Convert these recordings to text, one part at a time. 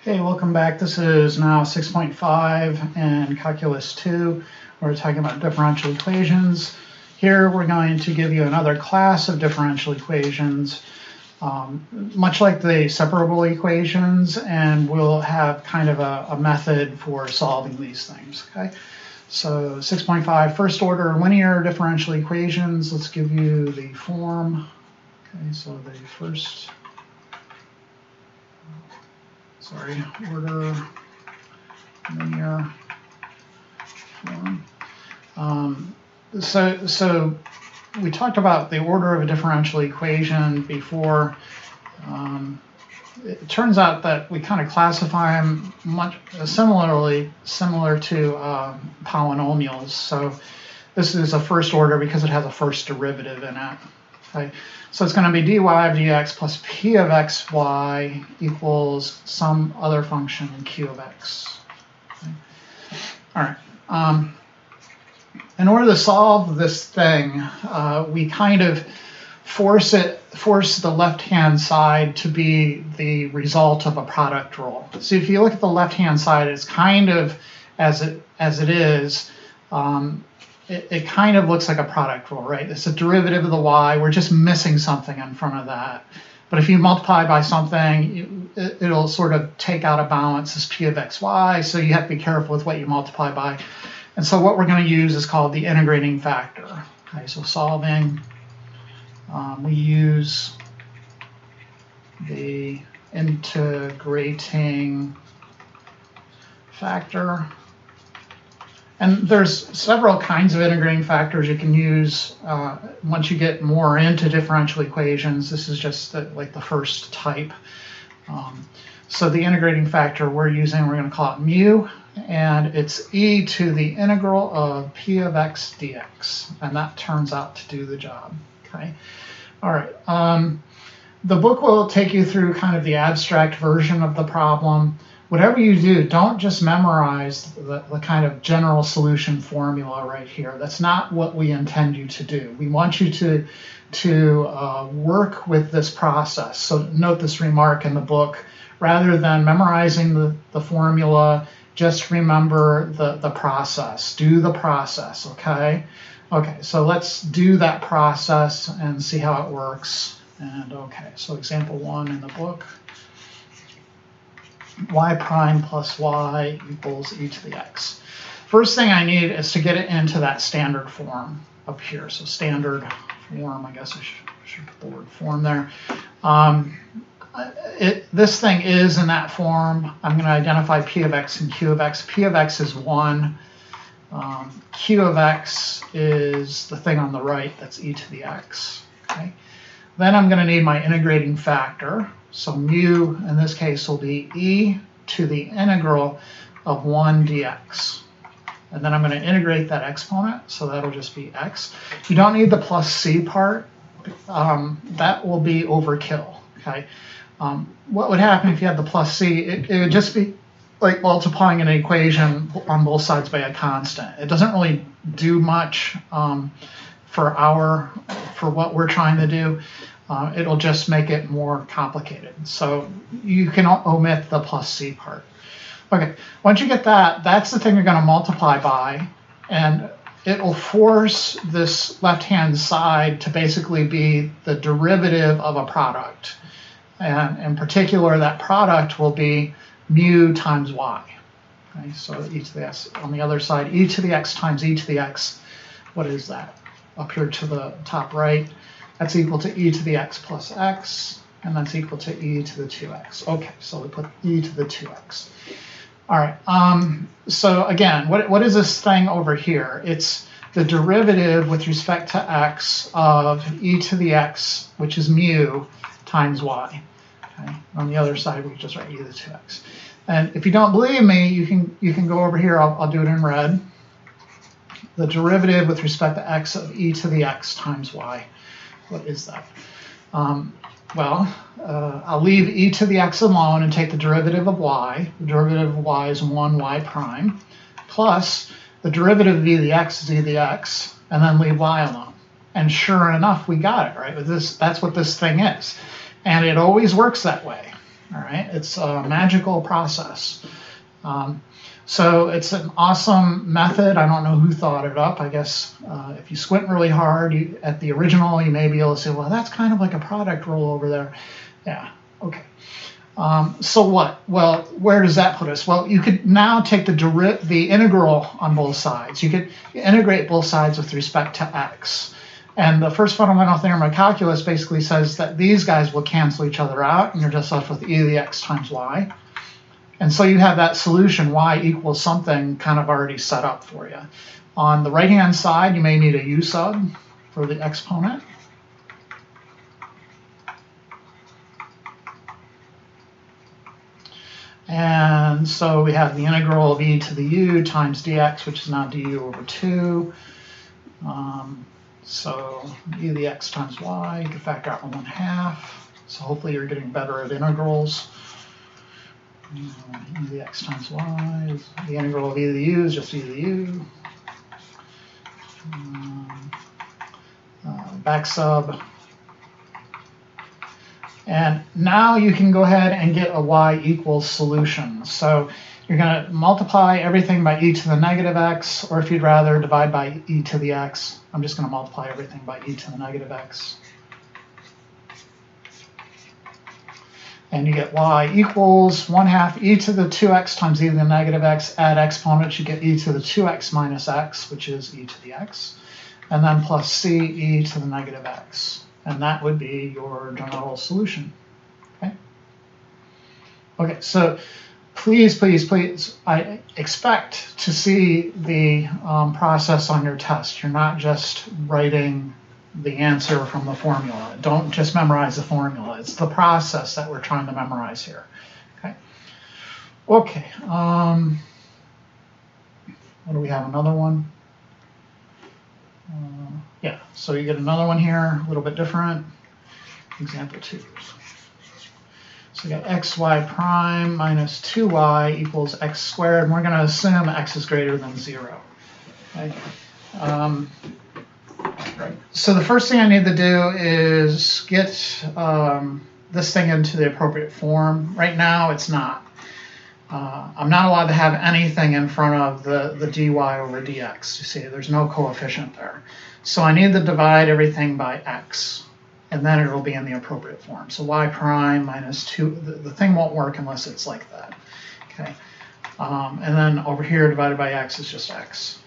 Hey, welcome back. This is now 6.5 and Calculus 2. We're talking about differential equations. Here we're going to give you another class of differential equations, much like the separable equations, and we'll have kind of a method for solving these things, okay? So 6.5, first order linear differential equations. Let's give you the form. Okay, so the first... order linear form. So we talked about the order of a differential equation before. It turns out that we kind of classify them much similar to polynomials. So this is a first order because it has a first derivative in it. Okay, so it's going to be dy of dx plus p of xy equals some other function q of x. Okay. All right. In order to solve this thing, we kind of force the left-hand side to be the result of a product rule. So if you look at the left-hand side, it's kind of as it is. It kind of looks like a product rule, right? It's a derivative of the y. We're just missing something in front of that. But if you multiply by something, it'll sort of take out a balance as p of xy, so you have to be careful with what you multiply by. And so what we're going to use is called the integrating factor. Okay, so solving, we use the integrating factor. And there's several kinds of integrating factors you can use once you get more into differential equations. This is just like the first type. So the integrating factor we're going to call it mu, and it's e to the integral of p of x dx, and that turns out to do the job. Okay. All right. The book will take you through kind of the abstract version of the problem. Whatever you do, don't just memorize the kind of general solution formula right here. That's not what we intend you to do. We want you to work with this process. So note this remark in the book. Rather than memorizing the formula, just remember the process. Do the process, okay? Okay, so let's do that process and see how it works. And okay, so example 1 in the book. Y prime plus y equals e to the x. First thing I need is to get it into that standard form up here. So standard form, I guess I should put the word form there. This thing is in that form. I'm going to identify p of x and q of x. P of x is 1. Q of x is the thing on the right. That's e to the x. Okay. Then I'm going to need my integrating factor. So mu, in this case, will be e to the integral of 1 dx. And then I'm going to integrate that exponent, so that'll just be x. You don't need the plus c part. That will be overkill, okay? What would happen if you had the plus c? It would just be like multiplying an equation on both sides by a constant. It doesn't really do much for what we're trying to do. It'll just make it more complicated. So you can omit the plus c part. Okay, once you get that, that's the thing you're going to multiply by, and it will force this left-hand side to basically be the derivative of a product. And in particular, that product will be mu times y. Okay, so e to the x. On the other side, e to the x times e to the x. What is that? Up here to the top right. That's equal to e to the x plus x, and that's equal to e to the 2x. Okay, so we put e to the 2x. All right, so again, what is this thing over here? It's the derivative with respect to x of e to the x, which is mu, times y. Okay, on the other side, we just write e to the 2x. And if you don't believe me, you can go over here. I'll do it in red. The derivative with respect to x of e to the x times y. What is that? I'll leave e to the x alone and take the derivative of y. The derivative of y is 1y prime, plus the derivative of e to the x is e to the x, and then leave y alone. And sure enough, we got it, right? That's what this thing is. And it always works that way. All right, it's a magical process. So it's an awesome method. I don't know who thought it up. I guess if you squint really hard at the original, you may be able to say, well, that's kind of like a product rule over there. Yeah, okay. So what? Well, where does that put us? Well, you could now take the integral on both sides. You could integrate both sides with respect to x. And the first fundamental theorem of calculus basically says that these guys will cancel each other out, and you're just left with e to the x times y. And so you have that solution, y equals something, kind of already set up for you. On the right-hand side, you may need a u sub for the exponent. And so we have the integral of e to the u times dx, which is now du over 2. So e to the x times y, you can factor out 1/2. So hopefully you're getting better at integrals. E to the x times y is the integral of e to the u is just e to the u. Back sub. And now you can go ahead and get a y equals solution. So you're going to multiply everything by e to the negative x, or if you'd rather divide by e to the x. I'm just going to multiply everything by e to the negative x. And you get y equals 1/2 e to the 2x times e to the negative x. Add exponents, you get e to the 2x minus x, which is e to the x. And then plus c e to the negative x. And that would be your general solution. Okay? Okay, so please, please, please, I expect to see the process on your test. You're not just writing the answer from the formula. Don't just memorize the formula. It's the process that we're trying to memorize here. Okay. Okay. What do we have? Another one? Yeah. So you get another one here, a little bit different. Example 2. So we got xy prime minus 2y equals x squared. And we're going to assume x is greater than 0. Okay. So the first thing I need to do is get this thing into the appropriate form. Right now, it's not. I'm not allowed to have anything in front of the dy over dx. You see, there's no coefficient there. So I need to divide everything by x, and then it'll be in the appropriate form. So y prime minus 2, the thing won't work unless it's like that. Okay. And then over here, divided by x is just x.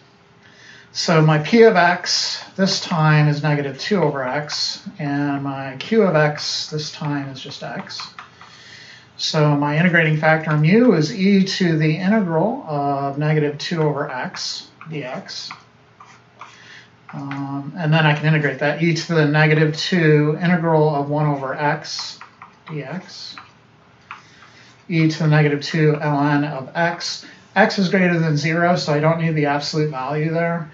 So my p of x this time is negative 2 over x, and my q of x this time is just x. So my integrating factor mu is e to the integral of negative 2 over x dx. And then I can integrate that e to the negative 2 integral of 1 over x dx. E to the negative 2 ln of x. X is greater than 0, so I don't need the absolute value there.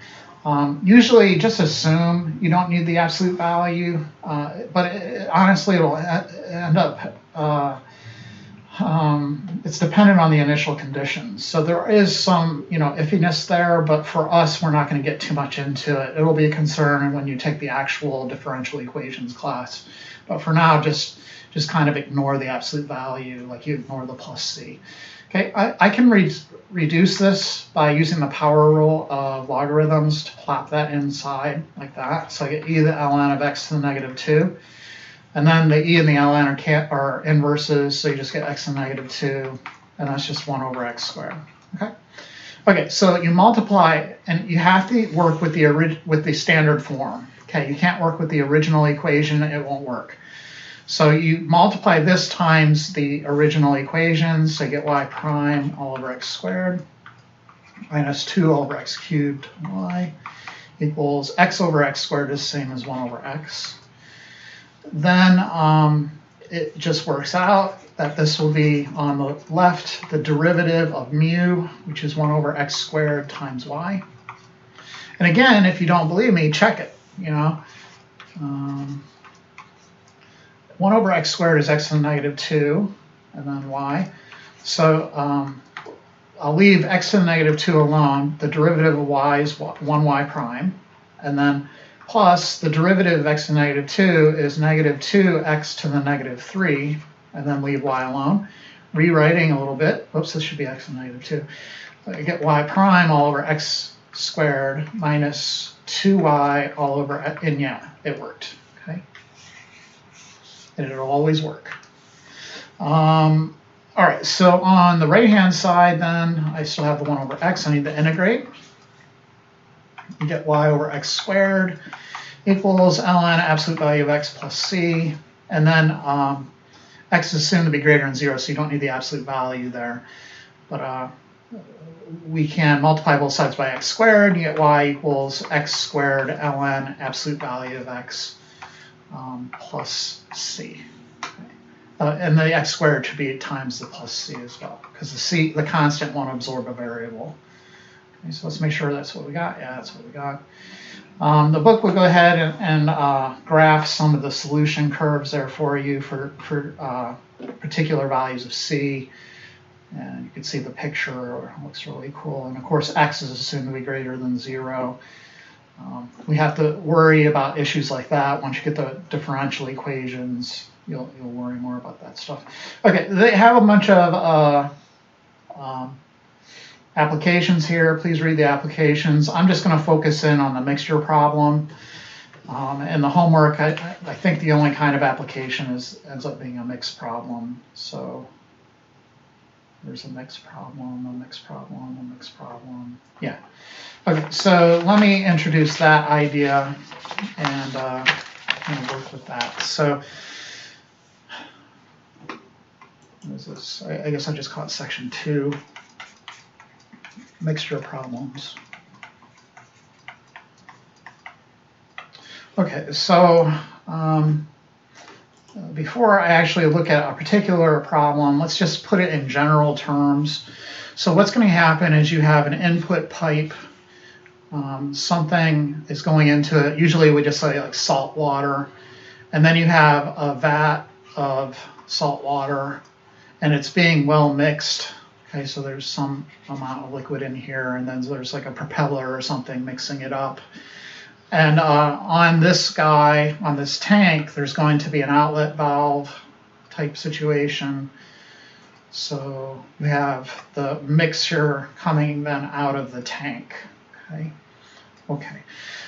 Usually just assume you don't need the absolute value, but honestly it'll end up, it's dependent on the initial conditions. So there is some, iffiness there, but for us, we're not going to get too much into it. It'll be a concern when you take the actual differential equations class. But for now, just kind of ignore the absolute value, like you ignore the plus c. Okay, I can reduce this by using the power rule of logarithms to plop that inside like that. So I get e to the ln of x to the negative 2. And then the e and the ln are inverses, so you just get x to the negative 2, and that's just 1 over x squared. Okay. Okay, so you multiply, and you have to work with the standard form. Okay, you can't work with the original equation; it won't work. So you multiply this times the original equation, so you get y prime all over x squared minus 2 over x cubed y equals x over x squared is the same as 1 over x. Then it just works out that this will be on the left the derivative of mu, which is 1 over x squared times y. And again, if you don't believe me, check it. 1 over x squared is x to the negative 2, and then y. So I'll leave x to the negative 2 alone. The derivative of y is 1y prime, and then plus the derivative of x to the negative 2 is negative 2x to the negative 3. and then leave y alone. Rewriting a little bit, whoops, this should be x and negative 2. I get y prime all over x squared minus 2y all over, and yeah, it worked, okay? And it'll always work. All right, so on the right-hand side then, I still have the 1 over x. I need to integrate. You get y over x squared equals ln absolute value of x plus c. And then x is assumed to be greater than 0, so you don't need the absolute value there. But we can multiply both sides by x squared. You get y equals x squared ln absolute value of x plus c. And the x squared should be times the plus c as well, because the constant won't absorb a variable. Okay, so let's make sure that's what we got. Yeah, that's what we got. The book will go ahead and graph some of the solution curves there for you for particular values of c. And you can see the picture. It looks really cool. And of course, x is assumed to be greater than 0. We have to worry about issues like that. Once you get the differential equations, you'll worry more about that stuff. Okay, they have a bunch of applications here. Please read the applications. I'm just going to focus in on the mixture problem. And the homework, I think the only kind of application ends up being a mixed problem. So there's a mixed problem, a mixed problem, a mixed problem. Yeah. Okay, so let me introduce that idea and work with that. So what is this? I guess I just call it section 2. Mixture problems. Okay, so before I actually look at a particular problem, let's just put it in general terms. So what's going to happen is you have an input pipe. Something is going into it. Usually we just say like salt water. And then you have a vat of salt water, and it's being well mixed. Okay, so there's some amount of liquid in here, and then there's like a propeller or something mixing it up. And on this guy, on this tank, there's going to be an outlet valve type situation. So we have the mixture coming then out of the tank. Okay.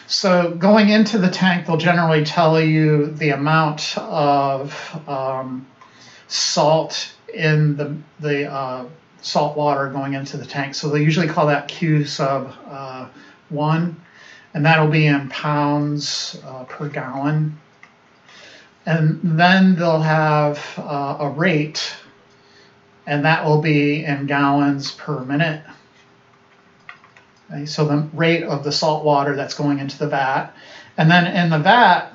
So going into the tank, they'll generally tell you the amount of salt in the salt water going into the tank. So they usually call that Q sub 1, and that'll be in pounds per gallon. And then they'll have a rate, and that will be in gallons per minute. Okay, so the rate of the salt water that's going into the vat. And then in the vat,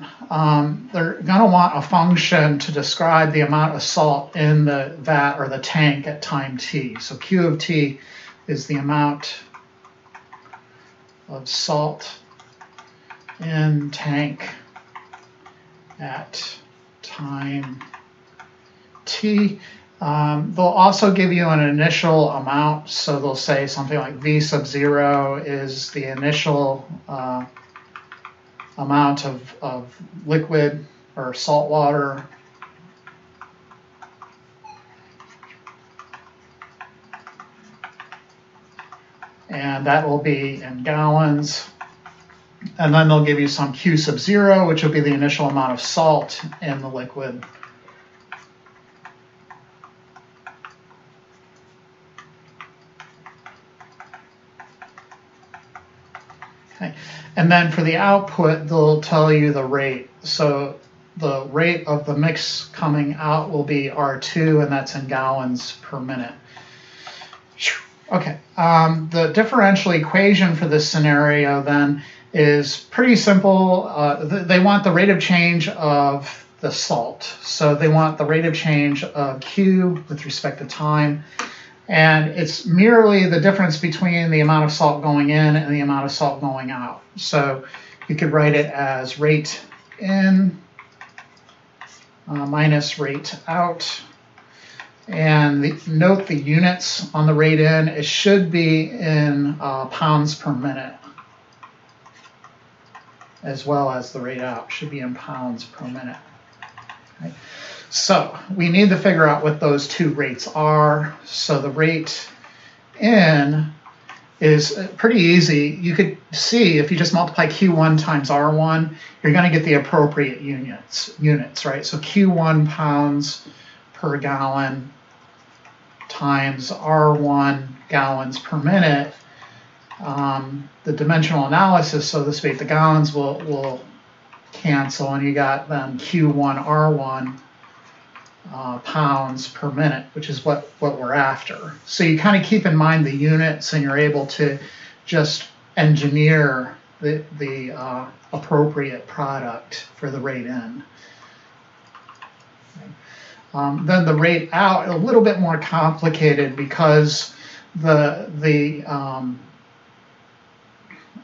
they're going to want a function to describe the amount of salt in the vat or the tank at time t. So Q of t is the amount of salt in tank at time t. They'll also give you an initial amount. So they'll say something like V sub 0 is the initial amount of liquid or salt water. And that will be in gallons. And then they'll give you some Q sub 0, which will be the initial amount of salt in the liquid. Okay. And then for the output, they'll tell you the rate. So the rate of the mix coming out will be R2, and that's in gallons per minute. Okay. The differential equation for this scenario then is pretty simple. They want the rate of change of the salt. So they want the rate of change of Q with respect to time. And it's merely the difference between the amount of salt going in and the amount of salt going out. So you could write it as rate in minus rate out. And note the units on the rate in. It should be in pounds per minute, as well as the rate out should be in pounds per minute. Okay. So we need to figure out what those two rates are. So the rate in is pretty easy. You could see if you just multiply Q1 times R1, you're going to get the appropriate units, right? So Q1 pounds per gallon times R1 gallons per minute. The dimensional analysis, so to speak, the gallons will cancel, and you got then Q1 R1 pounds per minute, which is what we're after. So you kind of keep in mind the units, and you're able to just engineer the appropriate product for the rate in. Then the rate out, a little bit more complicated because the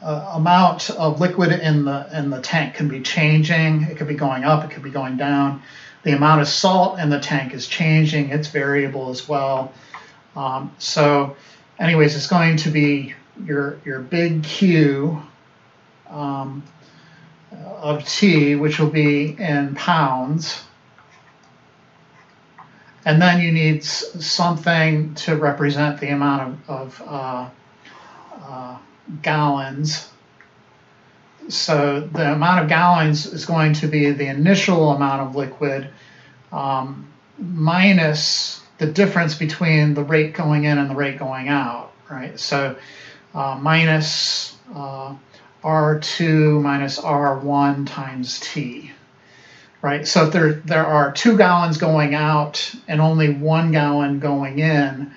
amount of liquid in the tank can be changing. It could be going up, it could be going down. The amount of salt in the tank is changing, it's variable as well. So anyways, it's going to be your big Q of T, which will be in pounds. And then you need something to represent the amount of gallons. So the amount of gallons is going to be the initial amount of liquid minus the difference between the rate going in and the rate going out, right? So minus R2 minus R1 times T, right? So if there are 2 gallons going out and only 1 gallon going in,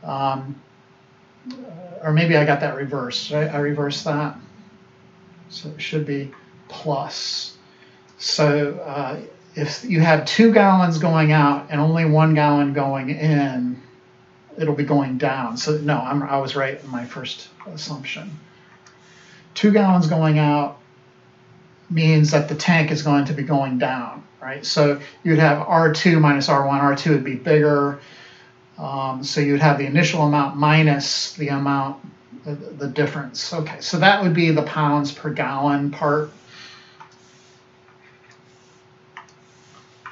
or maybe I got that reversed, right? I reversed that. So it should be plus. So if you have 2 gallons going out and only 1 gallon going in, it'll be going down. So no, I was right in my first assumption. 2 gallons going out means that the tank is going to be going down, right? So you'd have R2 minus R1. R2 would be bigger. So you'd have the initial amount minus the amount, the difference. Okay, so that would be the pounds per gallon part.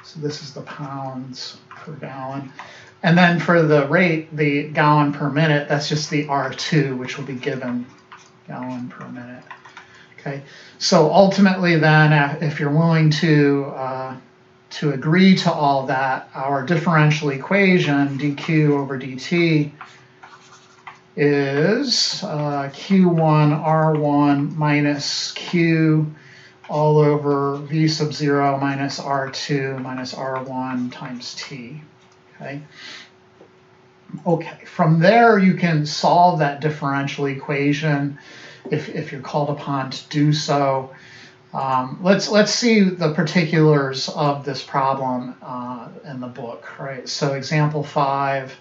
So this is the pounds per gallon. And then for the rate, the gallon per minute, that's just the R2, which will be given gallon per minute. Okay, so ultimately then, if you're willing to agree to all that, our differential equation, dq over dt, is Q1 R1 minus Q all over V sub 0 minus R2 minus R1 times T. Okay. Okay, from there you can solve that differential equation if you're called upon to do so. Let's see the particulars of this problem in the book, right? So example 5,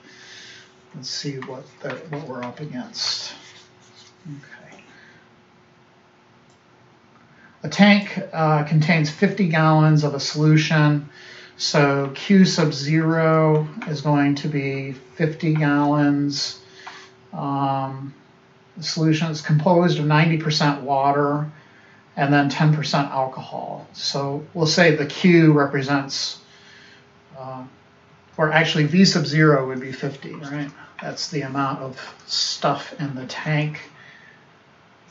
let's see what we're up against. Okay. A tank contains 50 gallons of a solution. So Q sub 0 is going to be 50 gallons. The solution is composed of 90% water and then 10% alcohol. So we'll say the Q represents, or actually V sub 0 would be 50, right? That's the amount of stuff in the tank,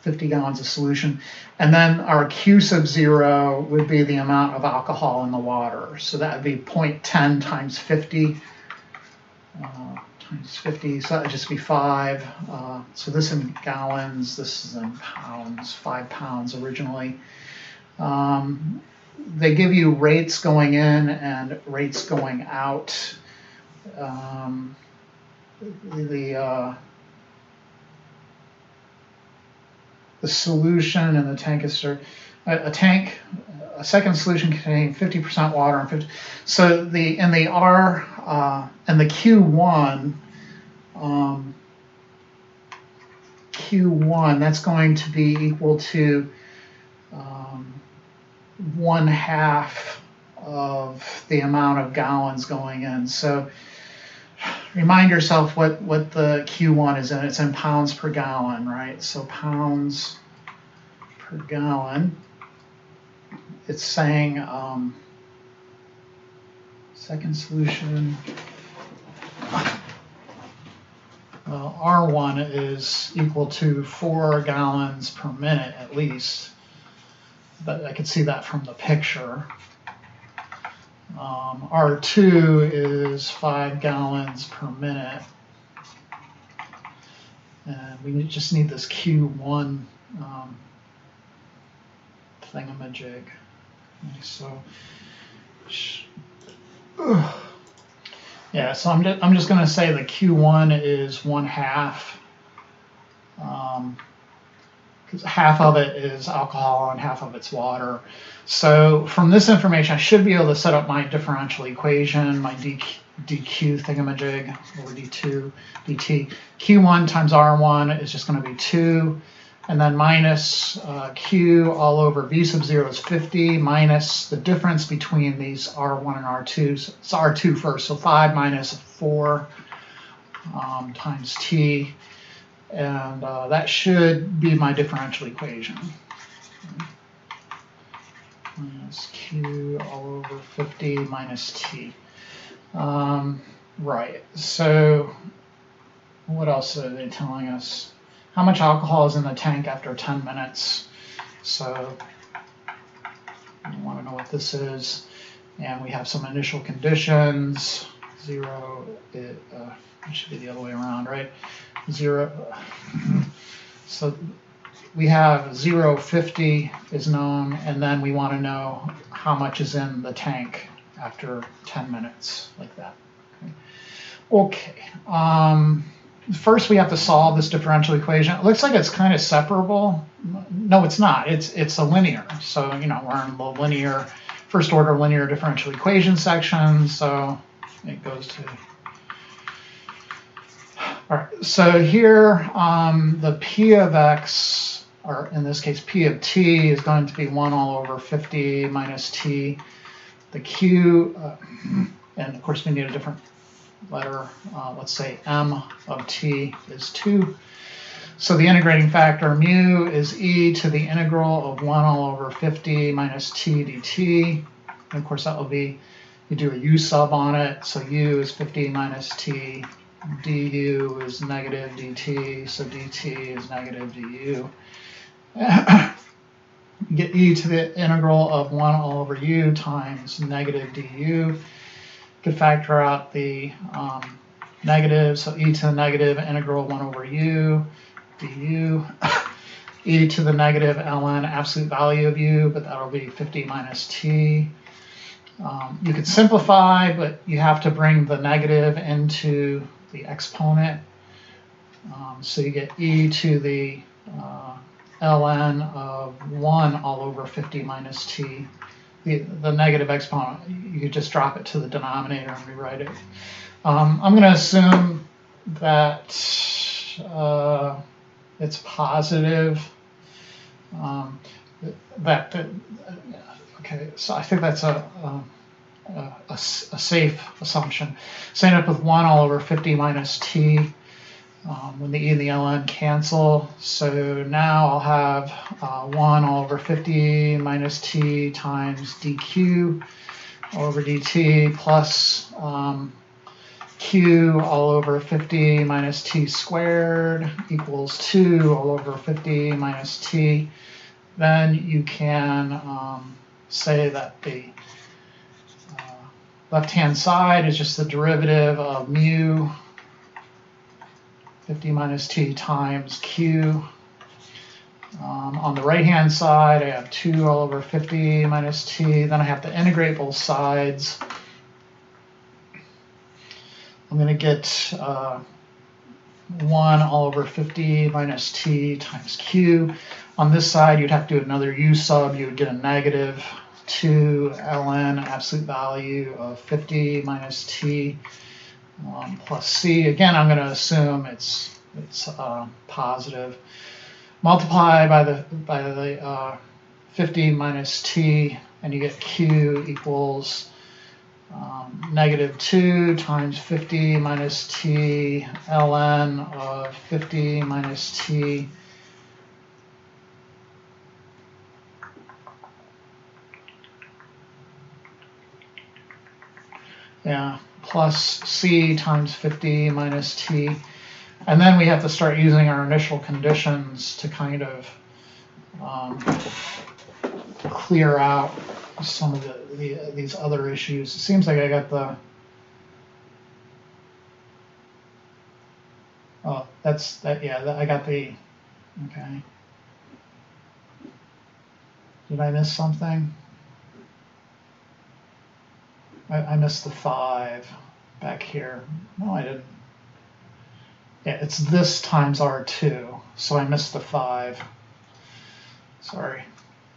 50 gallons of solution. And then our Q sub 0 would be the amount of alcohol in the water. So that would be 0.10 times 50 times 50, so that would just be 5. So this in gallons, this is in pounds, 5 pounds originally. They give you rates going in and rates going out. The solution in the tank is a second solution containing 50% water and 50. So in the Q1, that's going to be equal to 1/2 of the amount of gallons going in. So remind yourself what the Q1 is in. It's in pounds per gallon, right? So pounds per gallon. It's saying Second solution. Well, R1 is equal to 4 gallons per minute at least. But I can see that from the picture. R2 is 5 gallons per minute. And we just need this Q1 thingamajig. Okay, so, yeah, so I'm just going to say the Q1 is 1/2. Because half of it is alcohol and half of it's water. So from this information, I should be able to set up my differential equation, my dq thingamajig over d2 dt. Q1 times R1 is just going to be 2, and then minus Q all over V sub 0 is 50, minus the difference between these R1 and R2. So it's R2 first, so 5 minus 4 times T. And that should be my differential equation. Minus Q all over 50 minus T. Right, so what else are they telling us? How much alcohol is in the tank after 10 minutes? So we want to know what this is. And we have some initial conditions. 0, it should be the other way around, right? 0. So we have 0, 50 is known, and then we want to know how much is in the tank after 10 minutes, like that. Okay. First, we have to solve this differential equation. It looks like it's kind of separable. No, it's not. It's a linear. So, you know, we're in the linear, first order linear differential equation section. So it goes to. All right. So here, the P of x, or in this case, P of t, is going to be 1 all over 50 minus t. The Q, and of course, we need a different letter, let's say m of t is 2. So the integrating factor mu is e to the integral of 1 all over 50 minus t dt. And of course that will be, you do a u sub on it, so u is 50 minus t, du is negative dt, so dt is negative du. You get e to the integral of 1 all over u times negative du. Could factor out the negative, so e to the negative integral 1 over u du, e to the negative ln absolute value of u, but that'll be 50 minus t. You could simplify, but you have to bring the negative into the exponent. So you get e to the ln of 1 all over 50 minus t. The negative exponent, you could just drop it to the denominator and rewrite it. I'm going to assume that it's positive. Okay, so I think that's a safe assumption. So I end up with 1 all over 50 minus t. When the e and the ln cancel. So now I'll have 1 all over 50 minus t times dq over dt plus q all over 50 minus t squared equals 2 all over 50 minus t. Then you can say that the left-hand side is just the derivative of mu 50 minus t times q. On the right-hand side, I have 2 all over 50 minus t. Then I have to integrate both sides. I'm going to get 1 all over 50 minus t times q. On this side, you'd have to do another u sub. You would get a negative 2 ln absolute value of 50 minus t. Plus c. Again, I'm going to assume it's positive. Multiply by the 50 minus t, and you get q equals negative 2 times 50 minus t ln of 50 minus t. Yeah, plus c times 50 minus t. And then we have to start using our initial conditions to kind of clear out some of these other issues. It seems like I got the... Oh, that's that. Yeah, I got the... Okay. Did I miss something? I missed the 5 back here. No, I didn't. Yeah, it's this times R2, so I missed the 5. Sorry.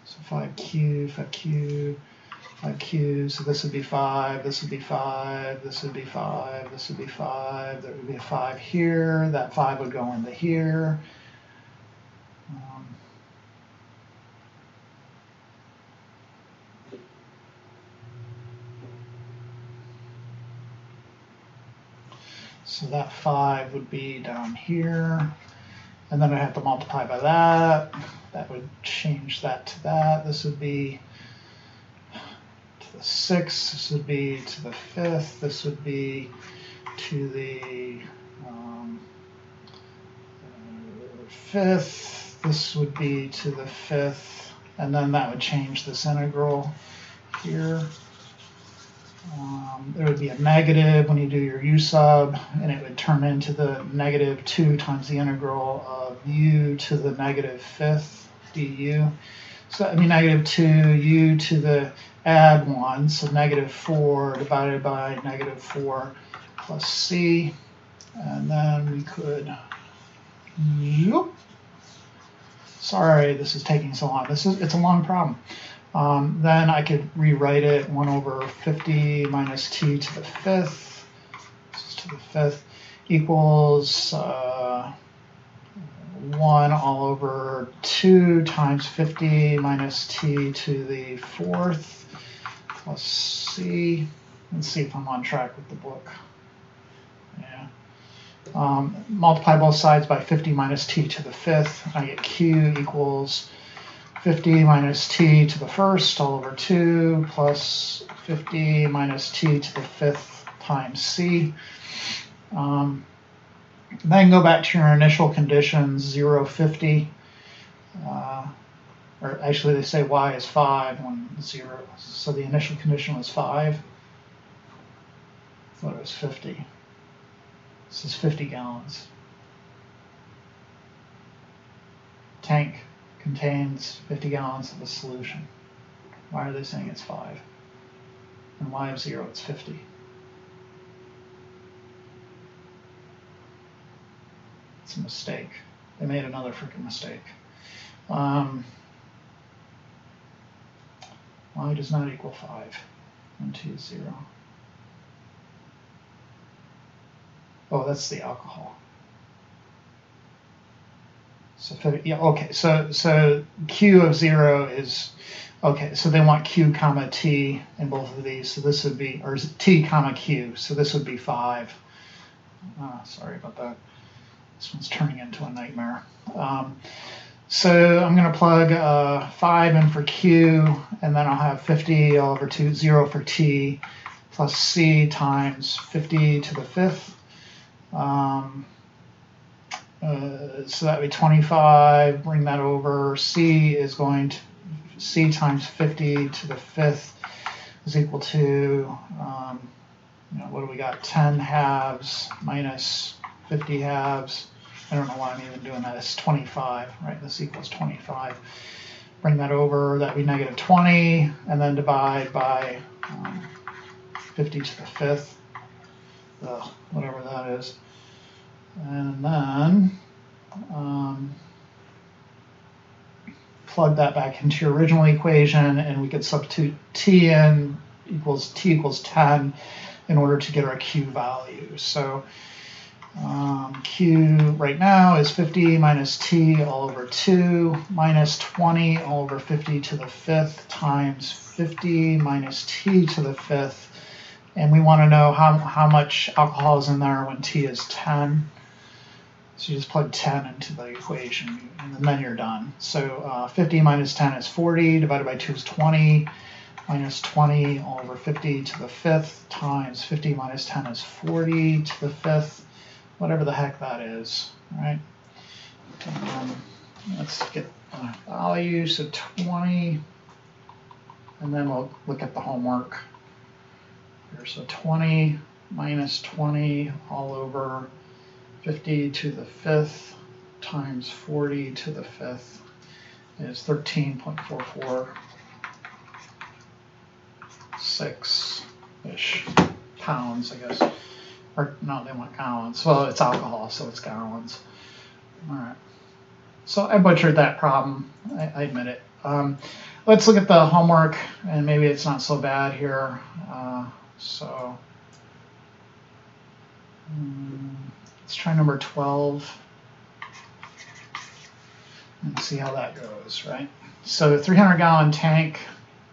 So 5q, 5q, 5q, so this would be 5, this would be 5, this would be 5, this would be 5, there would be a 5 here, that 5 would go into here. So that 5 would be down here, and then I have to multiply by that. That would change that to that. This would be to the 6th, this would be to the 5th, this would be to the 5th, this would be to the 5th, and then that would change this integral here. There would be a negative when you do your u sub, and it would turn into the negative 2 times the integral of u to the negative 5th du. So that would be negative 2 u to the add 1, so negative 4 divided by negative 4 plus c. And then we could... Sorry, this is taking so long. It's a long problem. Then I could rewrite it 1 over 50 minus t to the 5th, this is to the 5th, equals 1 all over 2 times 50 minus t to the 4th plus c. Let's see if I'm on track with the book. Yeah. Multiply both sides by 50 minus t to the 5th. I get q equals 50 minus t to the 1st all over 2 plus 50 minus t to the 5th times c. Then go back to your initial conditions, 0, 50. Or actually they say y is 5 when 0. So the initial condition was 5. I thought it was 50. This is 50 gallons. Tank contains 50 gallons of a solution. Why are they saying it's 5? And y of 0, it's 50. It's a mistake. They made another freaking mistake. Y does not equal 5 when t is 0. Oh, that's the alcohol. So yeah, okay. So q of 0 is okay. So they want q comma t in both of these. So this would be, or t comma q. So this would be 5. Sorry about that. This one's turning into a nightmare. So I'm going to plug 5 in for q, and then I'll have 50 all over 2, 0 for t, plus c times 50 to the 5th. So that would be 25, bring that over. C is going to, C times 50 to the 5th is equal to, what do we got? 10 halves minus 50 halves. I don't know why I'm even doing that. It's 25, right? This equals 25. Bring that over, that would be negative 20, and then divide by 50 to the 5th, whatever that is. And then plug that back into your original equation, and we could substitute t in equals 10 in order to get our q value. So q right now is 50 minus t all over 2 minus 20 all over 50 to the 5th times 50 minus t to the 5th. And we want to know how much alcohol is in there when t is 10. So you just plug 10 into the equation, and then you're done. So 50 minus 10 is 40, divided by 2 is 20. minus 20 all over 50 to the fifth times 50 minus 10 is 40 to the fifth, whatever the heck that is, right? Let's get a value, so 20, and then we'll look at the homework here. So 20 minus 20 all over 50 to the fifth times 40 to the fifth is 13.446-ish pounds, I guess. Or no, they want gallons. Well, it's alcohol, so it's gallons. All right. So I butchered that problem. I admit it. Let's look at the homework, and maybe it's not so bad here. Let's try number 12 and see how that goes, right? So a 300-gallon tank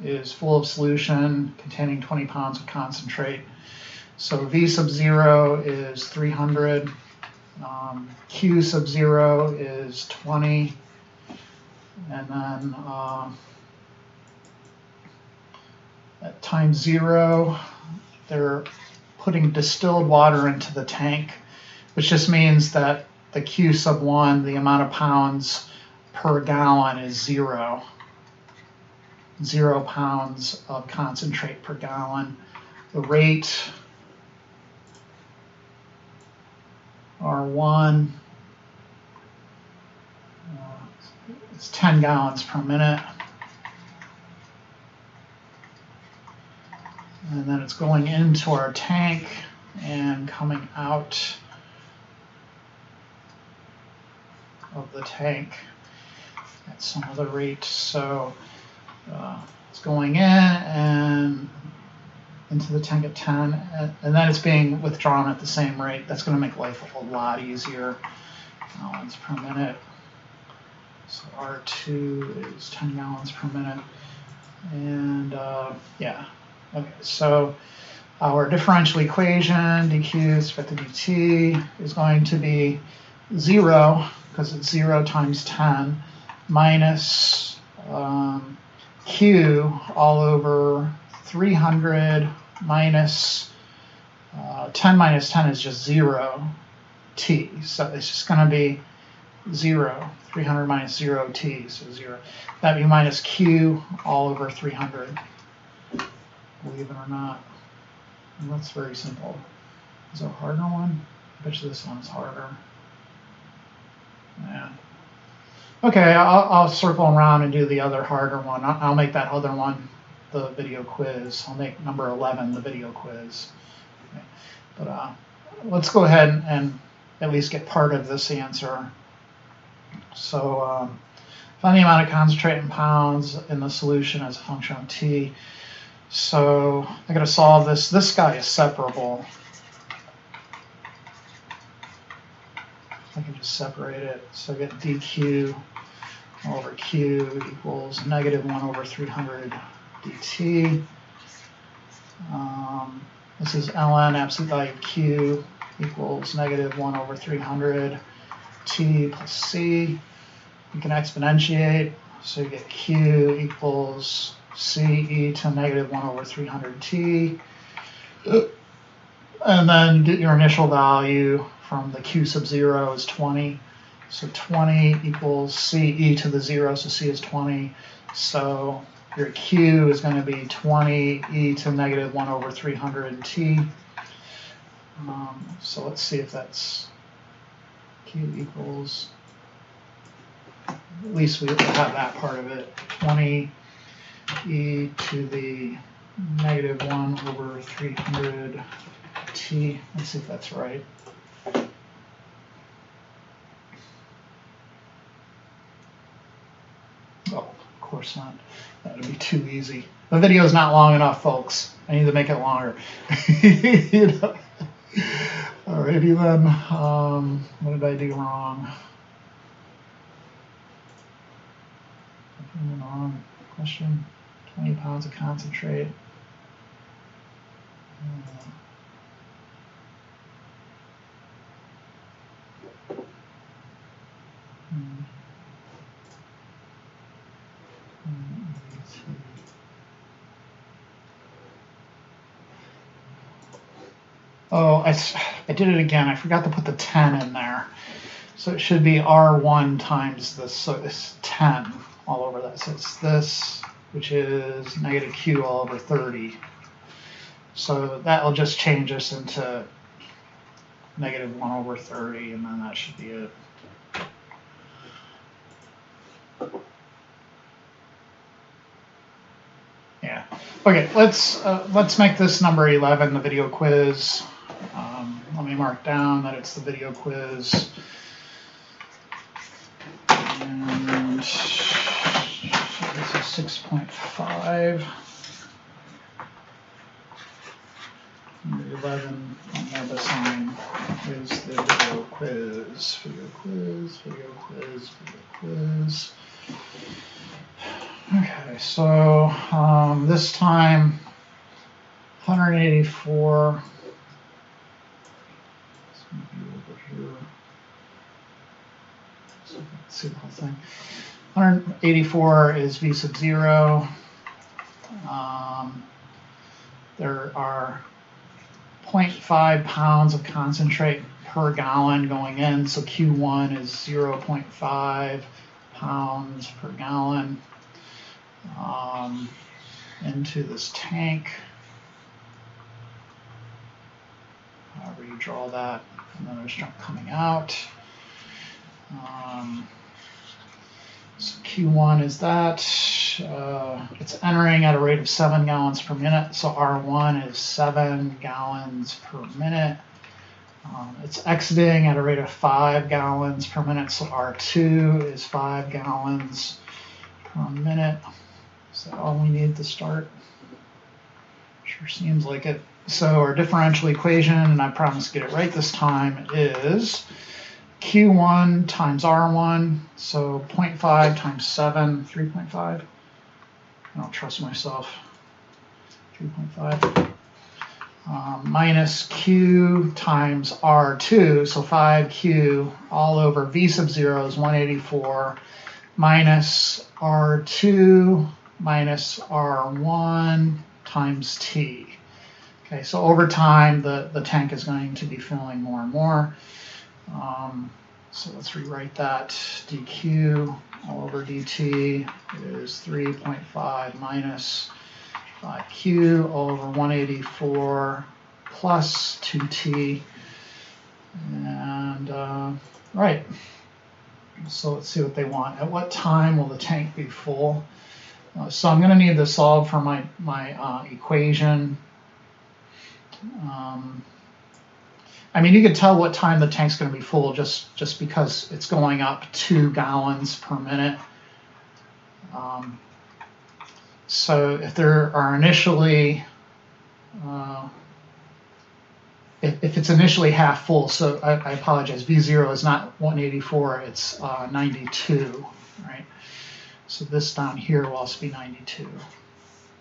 is full of solution containing 20 pounds of concentrate. So V sub 0 is 300. Q sub 0 is 20. And then at time 0, they're putting distilled water into the tank, which just means that the Q sub 1, the amount of pounds per gallon, is 0. 0 pounds of concentrate per gallon. The rate, R1, it's 10 gallons per minute. And then it's going into our tank and coming out of the tank at some other rate. So it's going in and into the tank at 10, and then it's being withdrawn at the same rate. That's going to make life a lot easier. Gallons per minute. So R2 is 10 gallons per minute. And yeah. Okay, so our differential equation, dq is respect to dt, is going to be 0, because it's 0 times 10, minus q all over 300 minus 10 minus 10 is just 0 t. So it's just going to be 0. 300 minus 0 t, so 0. That'd be minus q all over 300. Believe it or not. And that's very simple. Is there a harder one? I bet you this one's harder. Yeah. Okay, I'll circle around and do the other harder one. I'll make that other one the video quiz. I'll make number 11 the video quiz. Okay. But let's go ahead and at least get part of this answer. So find the amount of concentrate in pounds in the solution as a function of t. So I got to solve this. This guy is separable. I can just separate it. So I get dq over q equals negative 1 over 300 dt. This is ln absolute value of q equals negative 1 over 300 t plus c. You can exponentiate, so you get q equals c e to negative 1 over 300 t. And then get your initial value from the q sub 0 is 20. So 20 equals c e to the 0, so c is 20. So your q is going to be 20 e to negative 1 over 300 t. So let's see if that's q equals, at least we have that part of it, 20 e to the negative 1 over 300 t. Let's see if that's right. Oh, of course not. That would be too easy. The video is not long enough, folks. I need to make it longer. You know? Alrighty then. What did I do wrong? Wrong question. 20 pounds of concentrate. Oh, I did it again. I forgot to put the 10 in there. So it should be R1 times this. So it's 10 all over that. So it's this, which is negative Q all over 30. So that'll just change us into negative 1 over 30, and then that should be it. Yeah. Okay, let's make this number 11 the video quiz. Let me mark down that it's the video quiz. And this is 6.5. Number 11 on the sign is the video quiz. Video quiz, video quiz, video quiz. Okay, so this time 184. Over here. So let's see the whole thing. 184 is V sub 0. There are 0.5 pounds of concentrate per gallon going in, so Q1 is 0.5 pounds per gallon into this tank. However you draw that, and then there's junk coming out. So Q1 is that. It's entering at a rate of 7 gallons per minute, so R1 is 7 gallons per minute. It's exiting at a rate of 5 gallons per minute, so R2 is 5 gallons per minute. Is that all we need to start? Sure seems like it. So our differential equation, and I promise to get it right this time, is Q1 times R1, so 0.5 times 7, 3.5. I don't trust myself. 3.5. Minus Q times R2, so 5Q all over V sub 0 is 184, minus R2 minus R1 times T. Okay, so over time, the tank is going to be filling more and more. So let's rewrite that. dq all over dt is 3.5 minus 5q all over 184 plus 2t. And right, so let's see what they want. At what time will the tank be full? So I'm going to need to solve for my equation. I mean, you can tell what time the tank's going to be full just because it's going up 2 gallons per minute. So if there are initially, if it's initially half full, so I apologize, V0 is not 184, it's 92, right? So this down here will also be 92.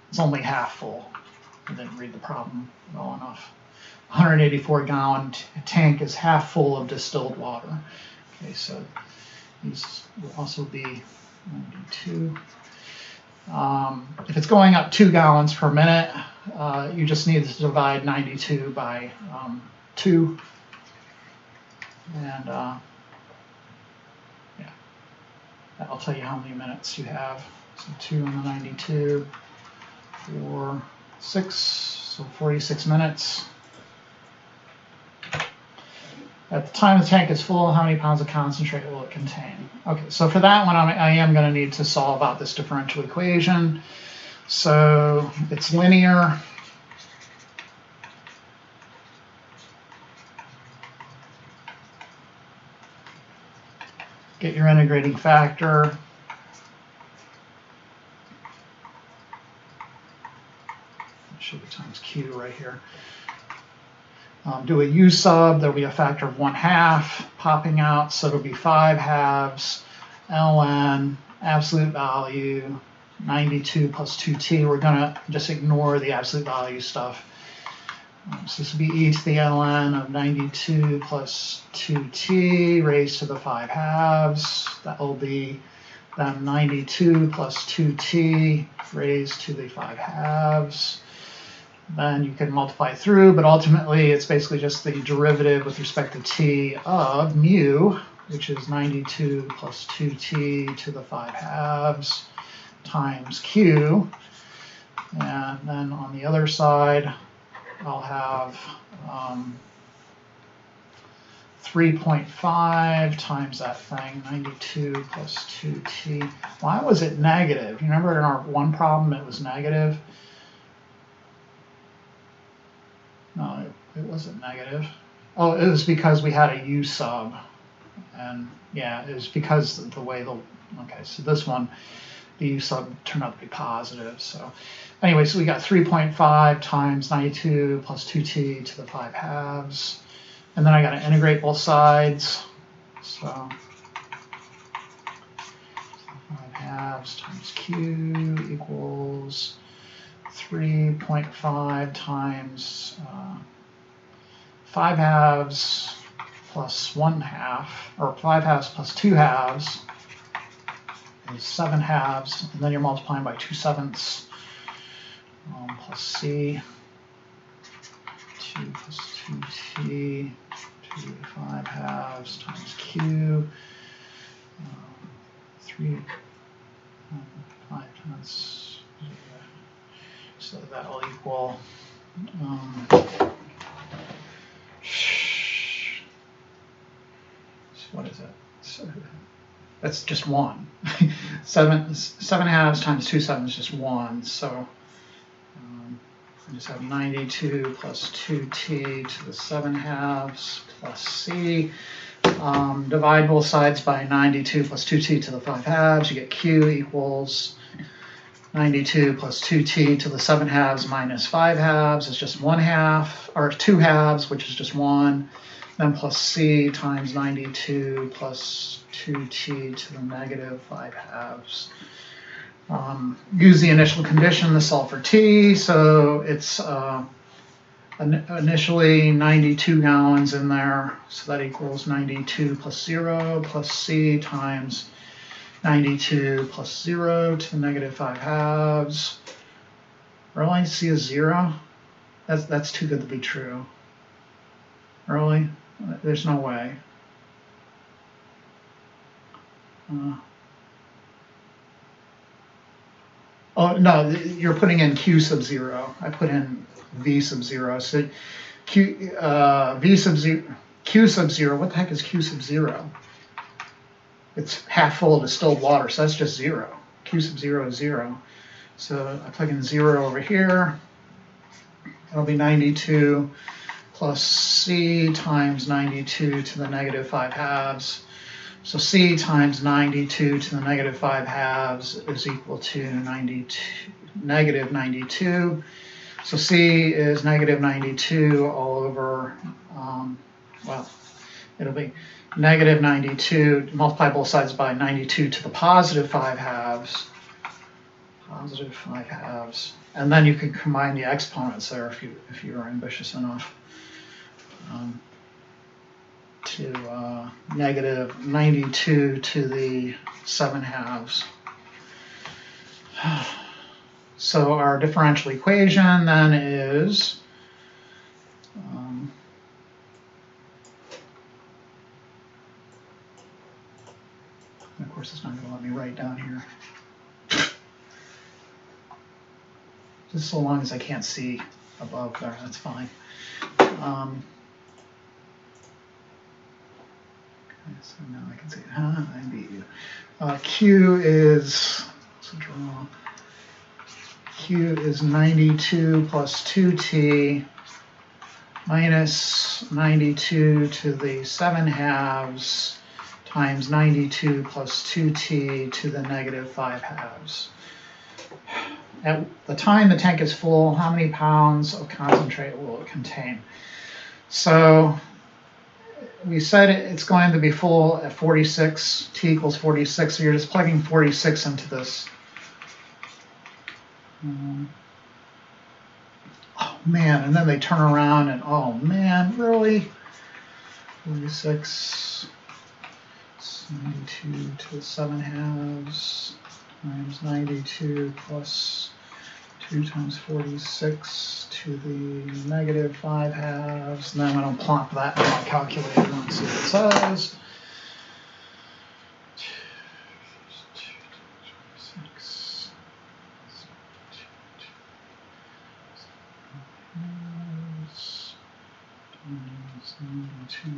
It's only half full. I didn't read the problem well enough. 184 gallon tank is half full of distilled water. Okay, so these will also be 92. If it's going up 2 gallons per minute, you just need to divide 92 by 2. And yeah, that'll tell you how many minutes you have. So 2 on the 92, 4, 6, so 46 minutes. At the time the tank is full, how many pounds of concentrate will it contain? Okay, so for that one, I am going to need to solve out this differential equation. So it's linear. Get your integrating factor. Should be times Q right here. Do a U sub, there'll be a factor of 1/2 popping out, so it'll be 5 halves, ln, absolute value, 92 plus 2t. We're going to just ignore the absolute value stuff. So this will be e to the ln of 92 plus 2t raised to the 5 halves. That will be then 92 plus 2t raised to the 5 halves. Then you can multiply through, but ultimately it's basically just the derivative with respect to t of mu, which is 92 plus 2t to the 5/2 times q. And then on the other side, I'll have 3.5 times that thing, 92 plus 2t. Why was it negative? You remember in our one problem it was negative? No, it wasn't negative. Oh, it was because we had a u sub. And yeah, it was because of the way okay, so this one, the u sub turned out to be positive. So anyway, so we got 3.5 times 92 plus 2t to the 5/2. And then I got to integrate both sides. So 5/2 times q equals 3.5 times 5/2 plus 1/2, or 5/2 plus 2/2 is 7/2, and then you're multiplying by 2/7 plus c, 2 plus 2t to the 5/2 times q, 3, 5 times, so that will equal what is it? So that's just 1. 7/2 times 2/7 is just 1. So I just have 92 plus 2t to the 7/2 plus c. Divide both sides by 92 plus 2t to the 5/2. You get q equals 92 plus 2t to the 7/2 minus 5/2 is just 1/2, or 2/2, which is just 1. Then plus c times 92 plus 2t to the negative 5/2. Use the initial condition to solve for t, so it's initially 92 gallons in there, so that equals 92 plus 0 plus c times 92 plus 0 to the negative 5/2. Really? C is 0? That's too good to be true. Really? There's no way. Oh, no, you're putting in q sub 0. I put in v sub 0. So q sub 0, what the heck is q sub 0? It's half full of distilled water, so that's just 0. Q sub 0 is 0. So I plug in 0 over here. That'll be 92 plus c times 92 to the negative 5/2. So c times 92 to the negative 5/2 is equal to negative 92. So c is negative 92 all over, well, it'll be negative 92, multiply both sides by 92 to the positive 5/2. Positive 5/2. And then you could combine the exponents there if you are ambitious enough. To negative 92 to the 7/2. So our differential equation then is of course it's not going to let me write down here. Just so long as I can't see above there, that's fine. So now I can see, I beat you. Q is, let's draw. Q is 92 plus 2t minus 92 to the 7/2 times 92 plus 2t to the negative 5/2. At the time the tank is full, how many pounds of concentrate will it contain? So we said it's going to be full at 46, t equals 46, so you're just plugging 46 into this. Oh man, and then they turn around and, oh man, really? 46, 92 to the 7/2 times 92 plus 2 times 46 to the negative 5 halves, and then I'm going to plonk that in my calculator and see what it says. 2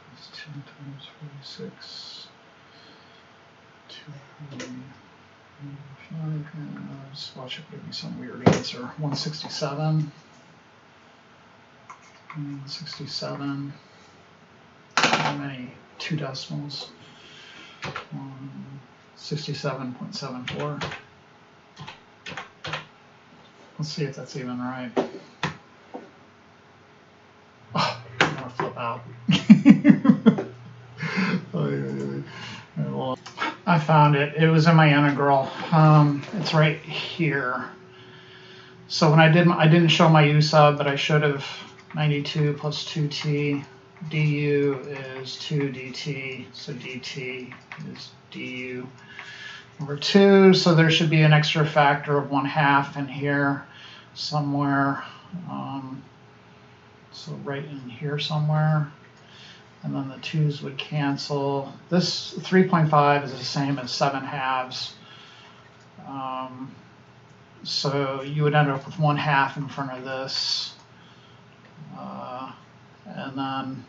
plus 10 times 46 to the 5 halves. Watch it give me some weird answer. 167. 167. How many 2 decimals? 67.74. Let's see if that's even right. Oh, I'm gonna flip out. I found it. It was in my integral. It's right here. So when I didn't show my u sub, but I should have. 92 plus 2t du is 2 dt. So dt is du over 2. So there should be an extra factor of 1/2 in here somewhere. So right in here somewhere. And then the 2's would cancel. This 3.5 is the same as 7 halves. So you would end up with 1/2 in front of this. And then,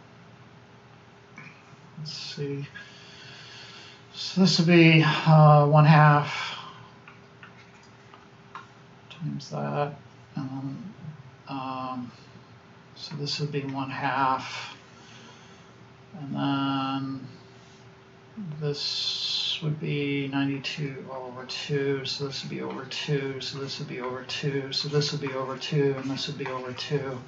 let's see. So this would be 1/2 times that. And then, so this would be 1/2. And then this would be 92 all over 2, so this would be over 2, so this would be over 2, so this would be over 2, and this would be over 2.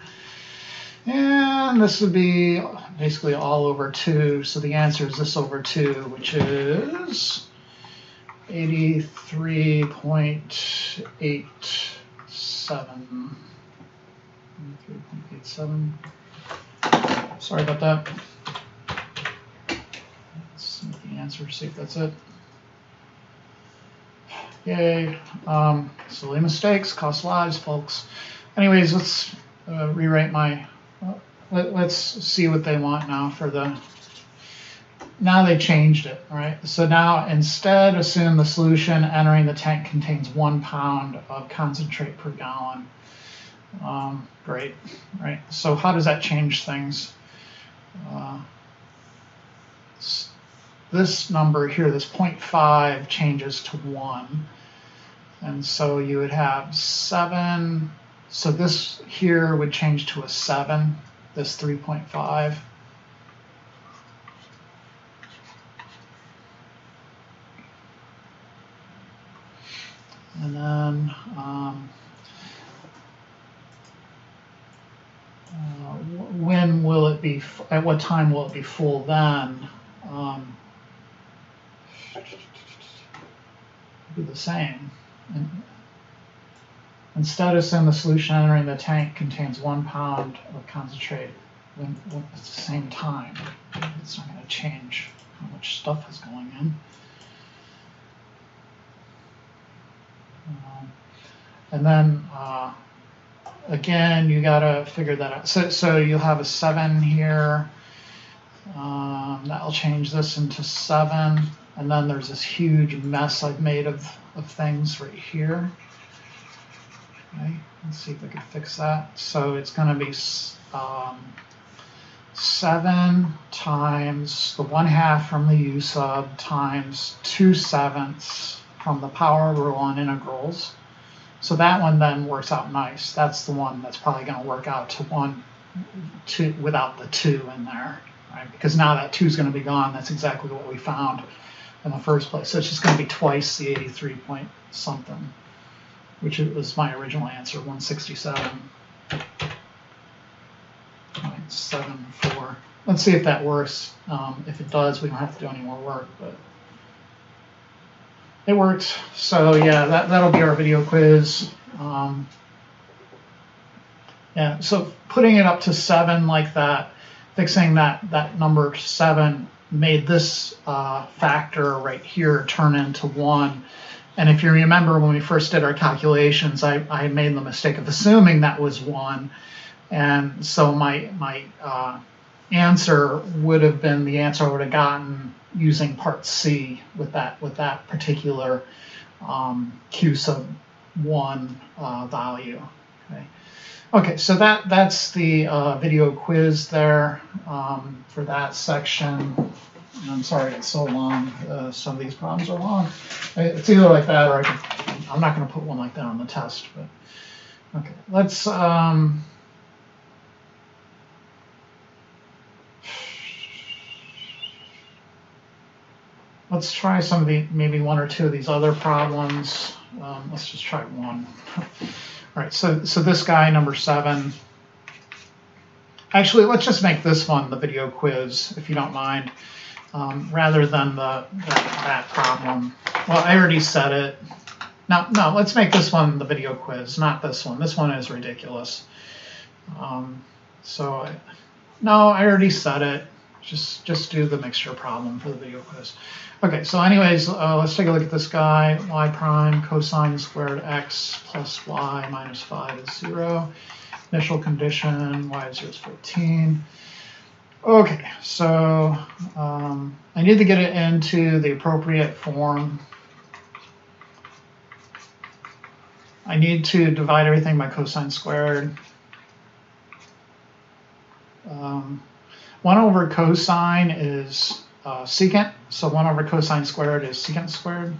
And this would be basically all over 2, so the answer is this over 2, which is 83.87. 83.87. Sorry about that. The answer, see if that's it. Yay. Silly mistakes cost lives, folks. Anyways, let's rewrite my, let's see what they want now for the, now they changed it, right? So now instead assume the solution entering the tank contains 1 pound of concentrate per gallon. Great, right? So how does that change things? This number here, this 0.5, changes to 1. And so you would have 7. So this here would change to a 7, this 3.5. And then when will it be, at what time will it be full then? Be the same. And instead, assume the solution entering the tank contains 1 pound of concentrate when at the same time. It's not going to change how much stuff is going in. And then again, you got to figure that out. So you'll have a 7 here. That'll change this into 7. And then there's this huge mess I've made of things right here. Okay, let's see if I can fix that. So it's going to be 7 times the 1/2 from the u sub times 2/7 from the power rule on integrals. So that one then works out nice. That's the one that's probably going to work out to 1, 2 without the 2 in there, right? Because now that 2 is going to be gone. That's exactly what we found in the first place. So it's just going to be twice the 83 point something, which was my original answer, 167.74. Let's see if that works. If it does, we don't have to do any more work, but it worked. So yeah, that'll be our video quiz. Yeah, so putting it up to 7 like that, fixing that number 7 made this factor right here turn into 1. And if you remember when we first did our calculations, I made the mistake of assuming that was 1. And so my answer would have been the answer I would have gotten using part C with that particular Q sub 1 value. Okay, so that's the video quiz there for that section. I'm sorry it's so long. Some of these problems are long. It's either like that, or I'm not going to put one like that on the test. But okay, let's try some of maybe 1 or 2 of these other problems. Let's just try one. All right, so this guy, number 7. Actually, let's just make this one the video quiz, if you don't mind, rather than that problem. Well, I already said it. No, let's make this one the video quiz, not this one. This one is ridiculous. No, I already said it. Just do the mixture problem for the video quiz. Okay, so anyways, let's take a look at this guy. Y prime cosine squared x plus y minus 5 is 0. Initial condition, y is 0 is 14. Okay, so I need to get it into the appropriate form. I need to divide everything by cosine squared. 1 over cosine is secant, so 1 over cosine squared is secant squared.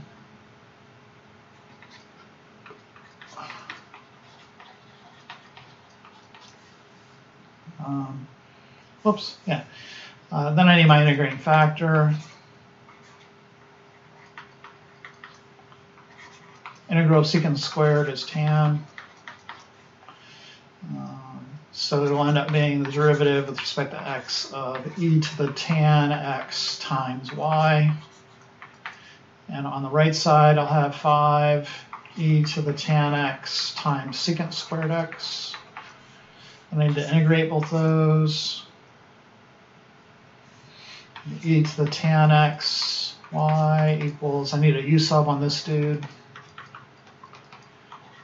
Whoops, yeah. Then I need my integrating factor. Integral of secant squared is tan. So it'll end up being the derivative with respect to x of e to the tan x times y. And on the right side, I'll have 5 e to the tan x times secant squared x. I need to integrate both those. E to the tan x y equals, I need a u sub on this dude.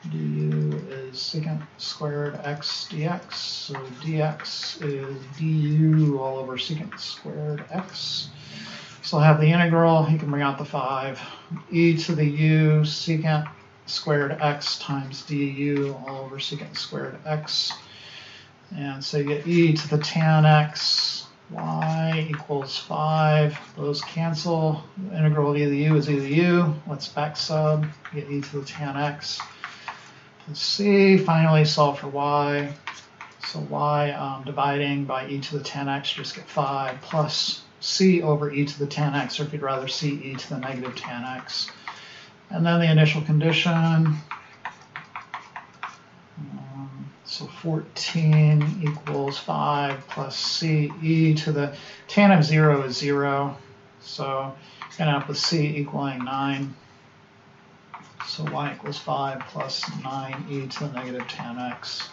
du is secant squared x dx, so dx is du all over secant squared x. So I'll have the integral, you can bring out the 5, e to the u secant squared x times du all over secant squared x. And so you get e to the tan x y equals 5. Those cancel. The integral of e to the u is e to the u. Let's back sub, get e to the tan x. Let's see, finally solve for y. So y dividing by e to the tan x, just get 5 plus c over e to the tan x, or if you'd rather c e to the negative tan x. And then the initial condition. So 14 equals 5 plus c e to the tan of 0 is 0. So end up with c equaling 9. So y equals 5 plus 9e to the negative tan x.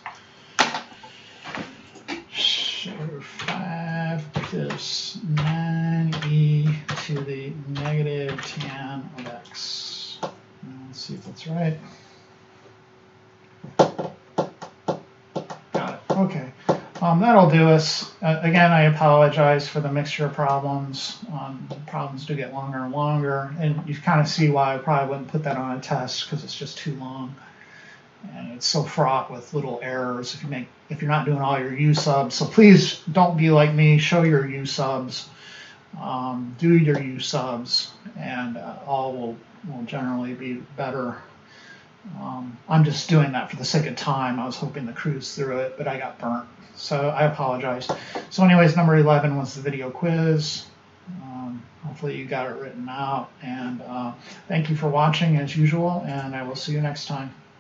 So 5 is 9e to the negative tan of x. Let's see if that's right. Got it. Okay. That'll do us. Again, I apologize for the mixture of problems. Problems do get longer and longer, and you kind of see why I probably wouldn't put that on a test, because it's just too long, and it's so fraught with little errors if you're not doing all your u subs. So please don't be like me. Show your u subs. Do your u subs, and all will generally be better. I'm just doing that for the sake of time. I was hoping to cruise through it, but I got burnt. So I apologize. So anyways, number 11 was the video quiz. Hopefully you got it written out. And thank you for watching as usual, and I will see you next time.